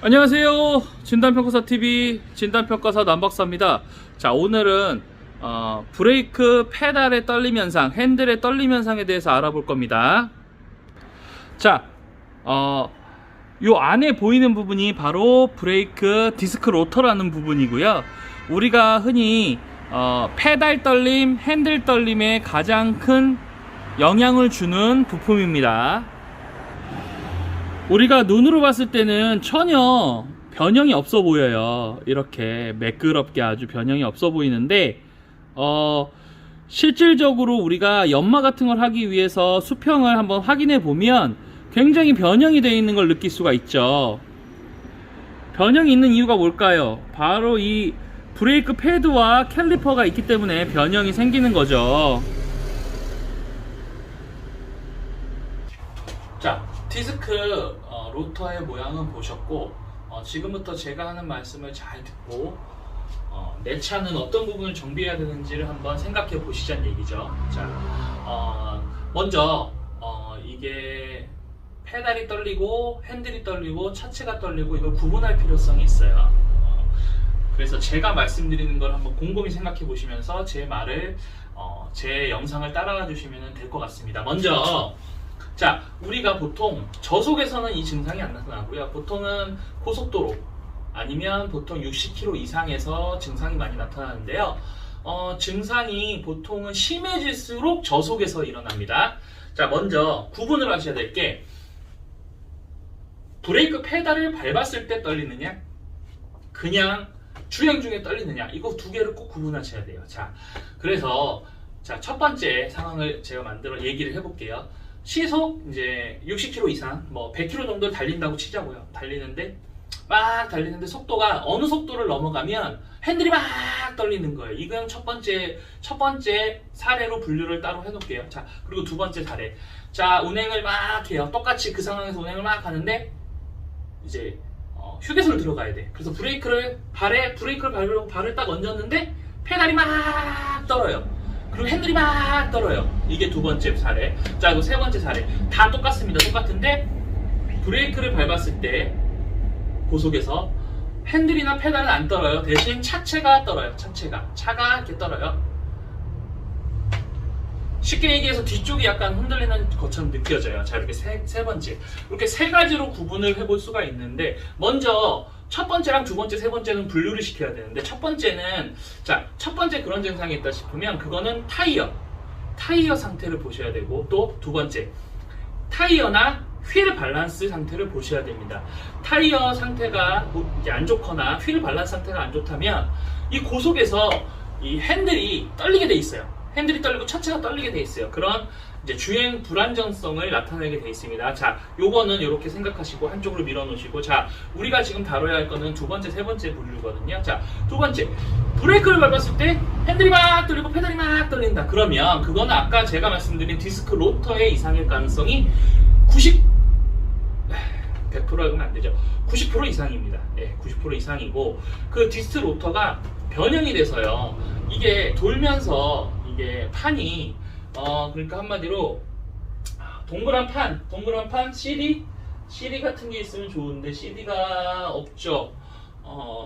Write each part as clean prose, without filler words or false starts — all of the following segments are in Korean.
안녕하세요. 진단평가사TV 진단평가사 남박사입니다. 자, 오늘은 브레이크 페달의 떨림 현상, 핸들의 떨림 현상에 대해서 알아볼 겁니다. 자, 요 안에 보이는 부분이 바로 브레이크 디스크 로터라는 부분이고요. 우리가 흔히 페달 떨림, 핸들 떨림에 가장 큰 영향을 주는 부품입니다. 우리가 눈으로 봤을 때는 전혀 변형이 없어 보여요. 이렇게 매끄럽게 아주 변형이 없어 보이는데 실질적으로 우리가 연마 같은 걸 하기 위해서 수평을 한번 확인해 보면 굉장히 변형이 되어 있는 걸 느낄 수가 있죠. 변형이 있는 이유가 뭘까요? 바로 이 브레이크 패드와 캘리퍼가 있기 때문에 변형이 생기는 거죠. 자, 디스크 로터의 모양은 보셨고, 지금부터 제가 하는 말씀을 잘 듣고 내 차는 어떤 부분을 정비해야 되는지를 한번 생각해 보시자는 얘기죠. 자, 먼저 이게 페달이 떨리고 핸들이 떨리고 차체가 떨리고 이걸 구분할 필요성이 있어요. 그래서 제가 말씀드리는 걸 한번 곰곰이 생각해 보시면서 제 말을 제 영상을 따라가 주시면 될 것 같습니다. 먼저 자, 우리가 보통 저속에서는 이 증상이 안 나타나고요. 보통은 고속도로 아니면 보통 60km 이상에서 증상이 많이 나타나는데요. 증상이 보통은 심해질수록 저속에서 일어납니다. 자, 먼저 구분을 하셔야 될 게 브레이크 페달을 밟았을 때 떨리느냐, 그냥 주행 중에 떨리느냐, 이거 두 개를 꼭 구분하셔야 돼요. 자, 그래서 자, 첫 번째 상황을 제가 만들어 얘기를 해볼게요. 시속 이제 60km 이상, 뭐 100km 정도 달린다고 치자고요. 막 달리는데 속도가 어느 속도를 넘어가면 핸들이 막 떨리는 거예요. 이건 첫 번째 사례로 분류를 따로 해놓을게요. 자, 그리고 두 번째 사례. 자, 운행을 막 해요. 똑같이 그 상황에서 운행을 막 하는데 이제 휴게소를 들어가야 돼. 그래서 브레이크를 밟으려고 발을 딱 얹었는데 페달이 막 떨어요. 그리고 핸들이 막 떨어요. 이게 두 번째 사례. 자, 그리고 세 번째 사례. 다 똑같습니다. 똑같은데 브레이크를 밟았을 때 고속에서 핸들이나 페달은 안 떨어요. 대신 차체가 떨어요. 차가 이렇게 떨어요. 쉽게 얘기해서 뒤쪽이 약간 흔들리는 것처럼 느껴져요. 자, 이렇게 세 번째. 이렇게 세 가지로 구분을 해볼 수가 있는데, 먼저 첫 번째랑 두 번째, 세 번째는 분류를 시켜야 되는데, 첫 번째는, 자, 첫 번째 그런 증상이 있다 싶으면 그거는 타이어 상태를 보셔야 되고, 또 두 번째, 타이어나 휠 밸런스 상태를 보셔야 됩니다. 타이어 상태가 이제 안 좋거나 휠 밸런스 상태가 안 좋다면 이 고속에서 이 핸들이 떨리게 돼 있어요. 핸들이 떨리고 차체가 떨리게 돼 있어요. 그런 이제 주행 불안정성을 나타내게 돼 있습니다. 자, 요거는 이렇게 생각하시고 한쪽으로 밀어 놓으시고, 자, 우리가 지금 다뤄야 할 거는 두 번째, 세 번째 분류거든요. 자, 두 번째, 브레이크를 밟았을 때 핸들이 막 떨리고 페달이 막 떨린다. 그러면 그거는 아까 제가 말씀드린 디스크 로터의 이상일 가능성이 100%라고 하면 안 되죠. 90% 이상입니다. 네, 90% 이상이고, 그 디스크 로터가 변형이 돼서요. 이게 돌면서 이게 판이 그러니까 한마디로 동그란 판 CD 같은 게 있으면 좋은데 CD가 없죠.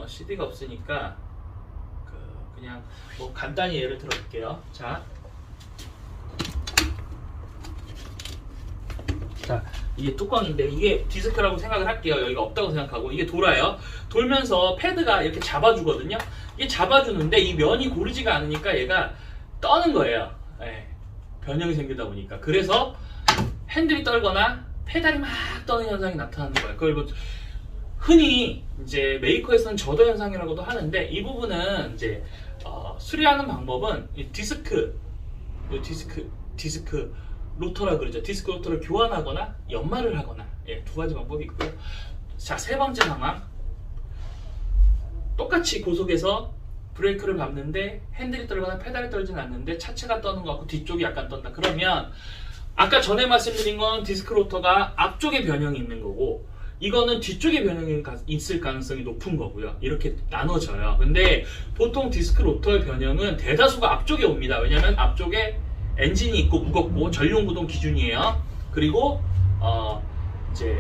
CD가 없으니까 그냥 뭐 간단히 예를 들어볼게요. 자, 이게 뚜껑인데 이게 디스크라고 생각을 할게요. 여기가 없다고 생각하고 이게 돌아요. 돌면서 패드가 이렇게 잡아주거든요. 이게 잡아주는데 이 면이 고르지가 않으니까 얘가 떠는 거예요. 네, 변형이 생기다 보니까. 그래서 핸들이 떨거나 페달이 막 떠는 현상이 나타나는 거예요. 그걸 뭐 흔히 이제 메이커에서는 저도 현상이라고도 하는데, 이 부분은 이제 수리하는 방법은 이 디스크 로터라 그러죠. 디스크 로터를 교환하거나 연마를 하거나, 예, 두 가지 방법이 있고요. 자, 세 번째 상황. 똑같이 고속에서 브레이크를 밟는데 핸들이 떨거나 페달이 떨지는 않는데 차체가 떠는 것 같고 뒤쪽이 약간 떤다. 그러면 아까 전에 말씀드린 건 디스크 로터가 앞쪽에 변형이 있는 거고, 이거는 뒤쪽에 변형이 있을 가능성이 높은 거고요. 이렇게 나눠져요. 근데 보통 디스크 로터의 변형은 대다수가 앞쪽에 옵니다. 왜냐면 앞쪽에 엔진이 있고 무겁고 전륜 구동 기준이에요. 그리고 이제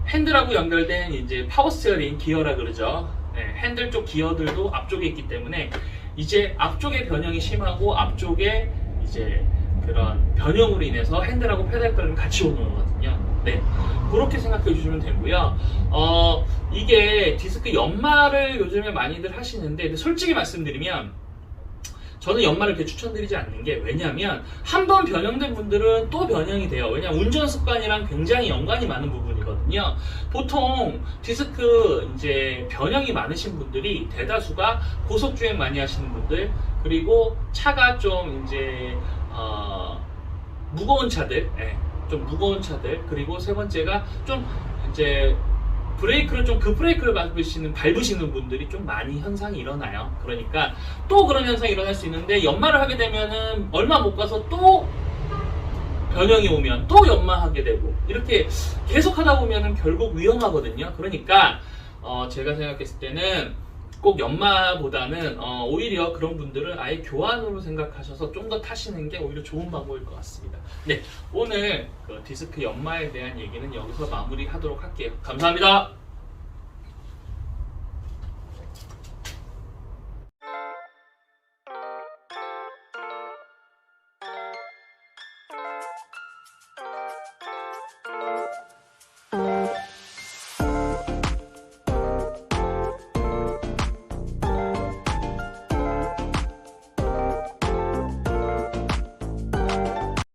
핸들하고 연결된 이제 파워 스티어링 기어라 그러죠. 네, 핸들 쪽 기어들도 앞쪽에 있기 때문에 이제 앞쪽에 변형이 심하고 앞쪽에 이제 그런 변형으로 인해서 핸들하고 페달 걸음이 같이 오는 거거든요. 네, 그렇게 생각해 주시면 되고요. 이게 디스크 연마를 요즘에 많이들 하시는데, 근데 솔직히 말씀드리면 저는 연마를 그렇게 추천드리지 않는 게, 왜냐하면 한 번 변형된 분들은 또 변형이 돼요. 왜냐하면 운전 습관이랑 굉장히 연관이 많은 부분이거든요. 보통 디스크 이제 변형이 많으신 분들이 대다수가 고속주행 많이 하시는 분들, 그리고 차가 좀 이제 무거운 차들, 좀 무거운 차들, 그리고 세 번째가 좀 이제 브레이크를 좀 급브레이크를 밟으시는 분들이 좀 많이 현상이 일어나요. 그러니까 또 그런 현상이 일어날 수 있는데, 연마를 하게 되면은 얼마 못 가서 또 변형이 오면 또 연마하게 되고, 이렇게 계속 하다 보면은 결국 위험하거든요. 그러니까 제가 생각했을 때는 꼭 연마보다는 오히려 그런 분들은 아예 교환으로 생각하셔서 좀 더 타시는 게 오히려 좋은 방법일 것 같습니다. 네, 오늘 그 디스크 연마에 대한 얘기는 여기서 마무리하도록 할게요. 감사합니다.